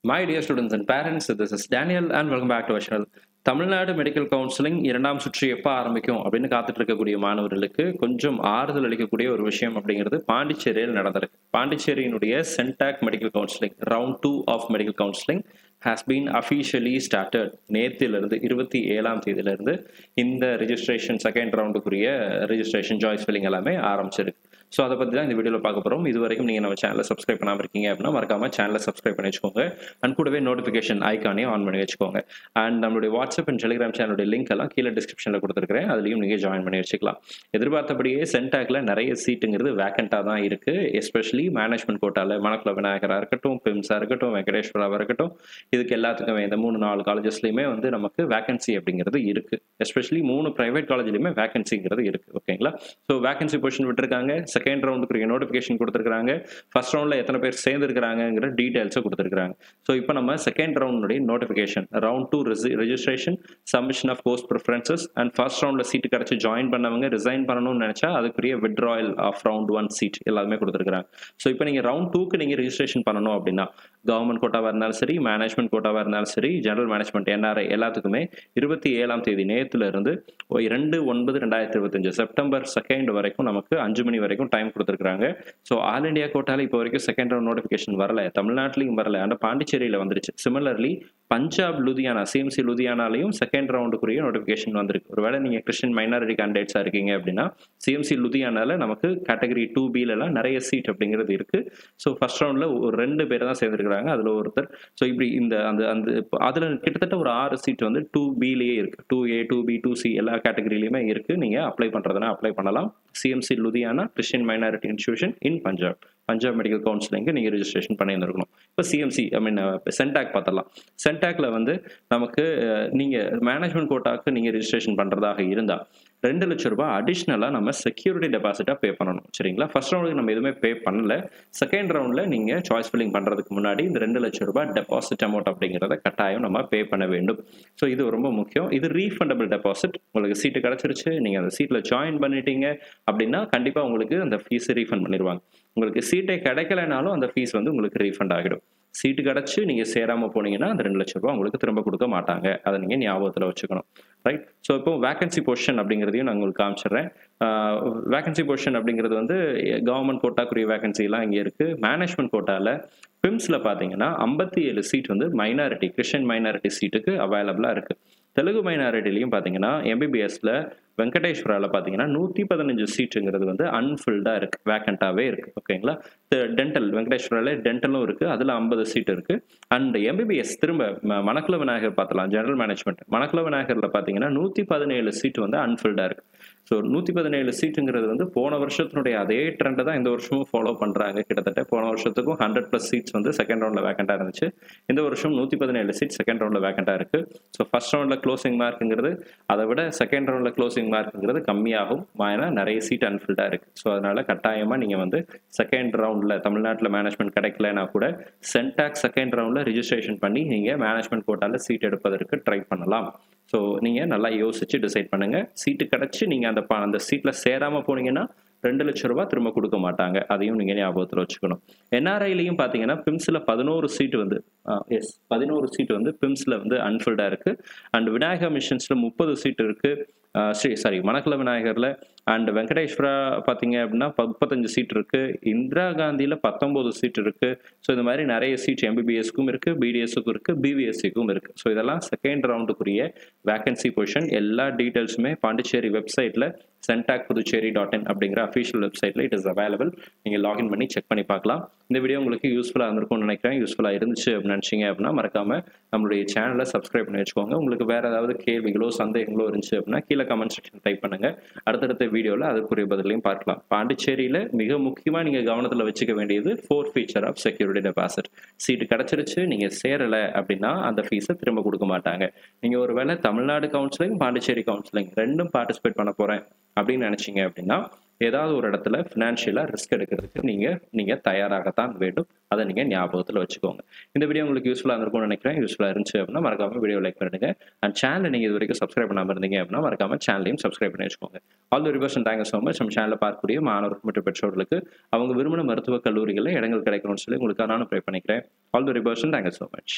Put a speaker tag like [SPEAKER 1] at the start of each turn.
[SPEAKER 1] My dear students and parents, this is Daniel and welcome back to our channel. Tamil Nadu medical counselling 2ஆம் சுற்று எப்போ ஆரம்பிக்கும் அப்படின்னு காத்துட்டு இருக்கக்கூடிய மாணவர்களுக்கு கொஞ்சம் ஆறுதல் அளிக்கக்கூடிய ஒரு விஷயம் அப்படிங்கிறது பாண்டிச்சேரியில் நடந்திருக்கு. பாண்டிச்சேரியினுடைய CENTAC medical counselling round 2 of medical counselling has been officially started. நேத்திலிருந்து 27ஆம் தேதியிலிருந்து இந்த ரெஜிஸ்ட்ரேஷன் செகண்ட் ரவுண்டுக்குரிய ரெஜிஸ்ட்ரேஷன் சாய்ஸ் ஃபில்லிங் எல்லாமே ஆரம்பிச்சிருக்கு. ஸோ அதை பற்றி தான் இந்த வீடியோவில் பார்க்க போகிறோம். இது வரைக்கும் நீங்கள் நம்ம சேனலை சப்ஸ்கிரைப் பண்ணாமல் இருக்கீங்க அப்படின்னா மறக்காம சேனலை சப்ஸ்கிரைப் பண்ணி வச்சுக்கோங்க. அண்ட் கூடவே நோட்டிஃபிகேஷன் ஐக்கானே ஆன் பண்ணி வச்சுக்கோங்க. அண்ட் நம்மளுடைய வாட்ஸ்அப் அண்ட் டெலிகிராம் சேனலுடைய லிங்க் எல்லாம் கீழே டிஸ்கிரிப்ஷனில் கொடுத்துருக்கிறேன். அதுலேயும் நீங்கள் ஜாயின் பண்ணி வச்சுக்கலாம். எதிர்பார்த்தபடியே சென்டாக்ல நிறைய சீட்டுங்கிறது வேக்கண்ட்டாக தான் இருக்குது. எஸ்பெஷலி மேனேஜ்மெண்ட் கோட்டாவில் மணக்குள விநாயகராக இருக்கட்டும், பிம்ஸாக இருக்கட்டும், வெங்கடேஸ்வராக இருக்கட்டும், இதுக்கு எல்லாத்துக்குமே இந்த 3-4 காலேஜஸ்லையுமே வந்து நமக்கு வேகன்சி அப்படிங்கிறது இருக்கு. எஸ்பெஷலி 3 பிரைவேட் காலேஜ்லையுமே வேகன்சிங்கிறது இருக்கு. ஓகேங்களா? ஸோ வேகன்சி பொசிஷன் விட்டுருக்காங்க. செகண்ட் ரவுண்டுக்கு நோட்டிஃபிகேஷன் கொடுத்துருக்காங்க. ஃபர்ஸ்ட் ரவுண்ட்ல எத்தனை பேர் சேர்ந்துருக்காங்கிற டீடைல்ஸை கொடுத்துருக்காங்க. ஸோ இப்போ நம்ம செகண்ட் ரவுண்டுடைய notification round 2 registration, submission of post preferences and first ரவுண்ட்ல சீட்டு கிடைச்சி ஜாயின் பண்ணவங்க ரிசைன் பண்ணணும்னு நினைச்சா அதுக்குரிய வித்ட்ராயல் ஆஃப் ரவுண்ட் 1 சீட் எல்லாமே கொடுத்துருக்காங்க. ஸோ இப்போ நீங்க ரவுண்ட் 2க்கு நீங்க ரெஜிஸ்ட்ரேஷன் பண்ணணும் அப்படின்னா கவர்மெண்ட் கோட்டாவா இருந்தாலும் சரி, மேனேஜ்மெண்ட் கோட்டாவா இருந்தாலும் சரி, ஜெனரல் மேனேஜ்மெண்ட் NRI எல்லாத்துக்குமே 27ஆம் தேதி நேத்துல இருந்து 2/9/2025 செப்டம்பர் 2 வரைக்கும் நமக்கு 5 மணி வரைக்கும் டைம் கொடுத்துருக்காங்க. ஸோ ஆல் இண்டியா கோட்டால இப்போ வரைக்கும் செகண்ட் ரவுண்ட் நோட்டிஃபிகேஷன் வரல, தமிழ்நாட்டிலையும் வரல, ஆனால் பாண்டிச்சேரியில் வந்துருச்சு. சிமிலர்லி பஞ்சாப் லுதியானா, CMC லுதியானாலையும் செகண்ட் ரவுண்டுக்குரிய நோட்டிஃபிகேஷன் வந்திருக்கு. ஒருவேளை நீங்க கிறிஸ்டியன் மைனாரிட்டி கேண்டிடேட்ஸா இருக்கீங்க அப்படின்னா CMC லுதியானால நமக்கு கேட்டகரி 2Bலாம் நிறைய சீட் அப்படிங்கிறது இருக்கு. ஸோ ஃபர்ஸ்ட் ரவுண்ட்ல ஒரு 2 பேர் தான் சேர்ந்துருக்காங்க, அதுல ஒருத்தர். ஸோ இப்படி இந்த அந்த அந்த அதுல கிட்டத்தட்ட ஒரு 6 சீட் வந்து 2Bலயே இருக்கு. 2A 2B 2C எல்லா கேட்டகரியிலுமே இருக்கு. நீங்க அப்ளை பண்றதுனா அப்ளை பண்ணலாம். CMC Ludhiana Christian minority institution இன் பஞ்சாப் மெடிக்கல் கவுன்சிலிங்கு நீங்கள் ரெஜிஸ்ட்ரேஷன் பண்ணியிருந்துருக்கணும். இப்போ CMC சென்டாக் பார்த்தலாம். சென்டாக்ல வந்து நமக்கு நீங்கள் மேனேஜ்மெண்ட் கோட்டாக்கு நீங்கள் ரெஜிஸ்ட்ரேஷன் பண்ணுறதாக இருந்தால் 2 லட்சம் ரூபாய் அடிஷ்னலாக நம்ம செக்யூரிட்டி டெபாசிட்டாக பே பண்ணணும். சரிங்களா? ஃபர்ஸ்ட் ரவுண்டுக்கு நம்ம எதுவுமே பே பண்ணல. செகண்ட் ரவுண்டில் நீங்கள் சாய்ஸ் ஃபில்லிங் பண்ணுறதுக்கு முன்னாடி இந்த 2 லட்சம் ரூபாய் டெபாசிட் அமௌண்ட் அப்படிங்கிறத கட்டாயம் நம்ம பே பண்ண வேண்டும். ஸோ இது ரொம்ப முக்கியம். இது ரீஃபண்டபிள் டெபாசிட். உங்களுக்கு சீட்டு கிடச்சிருச்சு, நீங்கள் அந்த சீட்டில் ஜாயின் பண்ணிட்டீங்க அப்படின்னா கண்டிப்பாக உங்களுக்கு அந்த ஃபீஸ் ரீஃபண்ட் பண்ணிடுவாங்க. உங்களுக்கு சீட்டே கிடைக்கலனாலும் அந்த ஃபீஸ் வந்து உங்களுக்கு ரீஃபண்ட் ஆகிடும். சீட்டு கிடச்சி நீங்கள் சேராமல் போனீங்கன்னா அந்த 2 லட்சம் ரூபாய் உங்களுக்கு திரும்ப கொடுக்க மாட்டாங்க. அதை நீங்கள் ஞாபகத்தில் வச்சுக்கணும். ரைட்? ஸோ இப்போ வேகன்சி பொசிஷன் அப்படிங்கிறதையும் நான் உங்களுக்கு காமிச்சிடுறேன். வேகன்சி பொசிஷன் அப்படிங்கிறது வந்து கவர்மெண்ட் கோட்டாக்குரிய வேகன்சிலாம் இங்கே இருக்குது. மேனேஜ்மெண்ட் கோட்டாவில் பிம்ஸில் பார்த்தீங்கன்னா 57 சீட் வந்து மைனாரிட்டி, கிறிஸ்டியன் மைனாரிட்டி சீட்டுக்கு அவைலபிளாக இருக்குது. தெலுங்கு மைனாரிட்டிலையும் பார்த்தீங்கன்னா MBBSல வெங்கடேஸ்வராவில் பார்த்தீங்கன்னா 115 சீட்டுங்கிறது வந்து அன்ஃபில்டாக இருக்கு, வேக்கண்டாகவே இருக்கு. ஓகேங்களா? டென்டல் வெங்கடேஸ்வராவில் டென்டலும் இருக்கு, அதில் 50 சீட் இருக்கு. அண்ட் MBBS திரும்ப மணக்குள விநாயகர் பார்த்தலாம், ஜெனரல் மேனேஜ்மெண்ட் மணக்குள விநாயகரில் பார்த்தீங்கன்னா 117 சீட் வந்து அன்ஃபில்டாக இருக்கு. ஸோ 117 சீட்டுங்கிறது வந்து போன வருஷத்தினுடைய அதே ட்ரெண்டை தான் இந்த வருஷமும் ஃபாலோ பண்ணுறாங்க. கிட்டத்தட்ட போன வருஷத்துக்கும் 100+ சீட்ஸ் வந்து செகண்ட் ரவுண்டில் வேக்கண்டாக இருந்துச்சு. இந்த வருஷம் 117 சீட் செகண்ட் ரவுண்டில் வேக்கண்டாக இருக்கு. ஸோ ஃபர்ஸ்ட் ரவுண்டில் க்ளோசிங் மார்க்குங்கிறது அதை விட செகண்ட் ரவுண்டில் க்ளோசிங் மார்க்குங்கிறது கம்மியாகும். ஏன்னா நிறைய சீட் அன்ஃபில்டாக இருக்கு. ஸோ அதனால கட்டாயமாக நீங்கள் வந்து செகண்ட் ரவுண்டில் தமிழ்நாட்டில் மேனேஜ்மெண்ட் கிடைக்கலனா கூட சென்டாக் செகண்ட் ரவுண்டில் ரிஜிஸ்ட்ரேஷன் பண்ணி நீங்கள் மேனேஜ்மெண்ட் கோட்டாவில் சீட் எடுப்பதற்கு ட்ரை பண்ணலாம். ஸோ நீங்கள் நல்லா யோசிச்சு டிசைட் பண்ணுங்க. சீட்டு கிடச்சி நீங்கள் அந்த சீட்டில் சேராமல் போனீங்கன்னா 2 லட்சம் ரூபாய் திரும்ப கொடுக்க மாட்டாங்க. அதையும் நீங்கள் ஞாபகத்தில் வச்சுக்கணும். NRIலையும் பார்த்தீங்கன்னா பிம்ஸில் 11 சீட்டு வந்து 11 சீட்டு வந்து பிம்ஸில் வந்து அன்ஃபில்டாக இருக்கு. அண்ட் விநாயகா மிஷன்ஸில் 30 சீட்டு இருக்கு. மணக்குள விநாயகர்ல அண்ட் வெங்கடேஸ்வரா பார்த்தீங்க அப்படின்னா 35 சீட் இருக்கு. இந்திரா காந்தியில் 19 சீட் இருக்கு. ஸோ இந்த மாதிரி நிறைய சீட் MBBSக்கும் இருக்கு, BDSக்கும் இருக்கு, BVSCக்கும் இருக்கு. ஸோ இதெல்லாம் செகண்ட் ரவுண்டுக்குரிய வேகன்சி பொசிஷன். எல்லா டீட்டெயில்ஸுமே பாண்டிச்சேரி வெப்சைட்ல centakpuducherry.in அப்படிங்கிற அஃபிஷியல் வெப்சைட்ல இட் இஸ் அவைலபிள். நீங்கள் லாகின் பண்ணி செக் பண்ணி பார்க்கலாம். இந்த வீடியோ உங்களுக்கு யூஸ்ஃபுல்லாக இருந்திருக்கும்னு நினைக்கிறேன். யூஸ்ஃபுல்லாக இருந்துச்சு அப்படின்னு நினச்சிங்க அப்படின்னா மறக்காம நம்மளுடைய சேனலை சப்ஸ்கிரைப் பண்ணி வச்சுக்கோங்க. உங்களுக்கு வேற ஏதாவது கேள்விகளோ சந்தேகங்களோ இருந்துச்சு அப்படின்னா கீழே கமெண்ட் செக்ஷன் டைப் பண்ணுங்க. அடுத்தடுத்த வீடியோவில் அதுக்குரிய பதிலையும் பார்க்கலாம். பாண்டிச்சேரியில் மிக முக்கியமாக நீங்கள் கவனத்தில் வச்சுக்க வேண்டியது 4 ஃபீச்சர் ஆஃப் செக்யூரிட்டி டெபாசிட். சீட்டு கிடச்சிருச்சு, நீங்கள் சேரலை அப்படின்னா அந்த ஃபீஸை திரும்ப கொடுக்க மாட்டாங்க. நீங்கள் ஒருவேளை தமிழ்நாடு கவுன்சிலிங், பாண்டிச்சேரி கவுன்சிலிங் ரெண்டும் பார்ட்டிசிபேட் பண்ண போகிறேன் அப்படின்னு நினைச்சீங்க அப்படின்னா ஏதாவது ஒரு இடத்துல ஃபினான்ஷியலாக ரிஸ்க் எடுக்கிறதுக்கு நீங்கள் தயாராகத்தான் வேண்டும். அதை நீங்கள் ஞாபகத்தில் வச்சுக்கோங்க. இந்த வீடியோ உங்களுக்கு யூஸ்ஃபுல்லாக இருந்திருக்கும்னு நினைக்கிறேன். யூஸ்ஃபுல்லாக இருந்துச்சு அப்படின்னா மறக்காம வீடியோ லைக் பண்ணிடுங்க. அண்ட் சேனல் நீங்கள் இது வரைக்கும் சப்ஸ்கிரைப் பண்ணாமல் இருந்தீங்க அப்படின்னா மறக்காம சேனலையும் சப்ஸ்கிரைப் பண்ணி வச்சுக்கோங்க. All the reverse and thank you so much. நம்ம சேனலில் பார்க்கக்கூடிய மாணவர்கள் மற்றும் பெற்றோர்களுக்கு அவங்க விரும்பின மருத்துவக் கல்லூரிகளில் இடங்கள் கிடைக்கணும்னு சொல்லி உங்களுக்கு நான் ப்ரே பண்ணிக்கிறேன். All the reverse and thank you so much.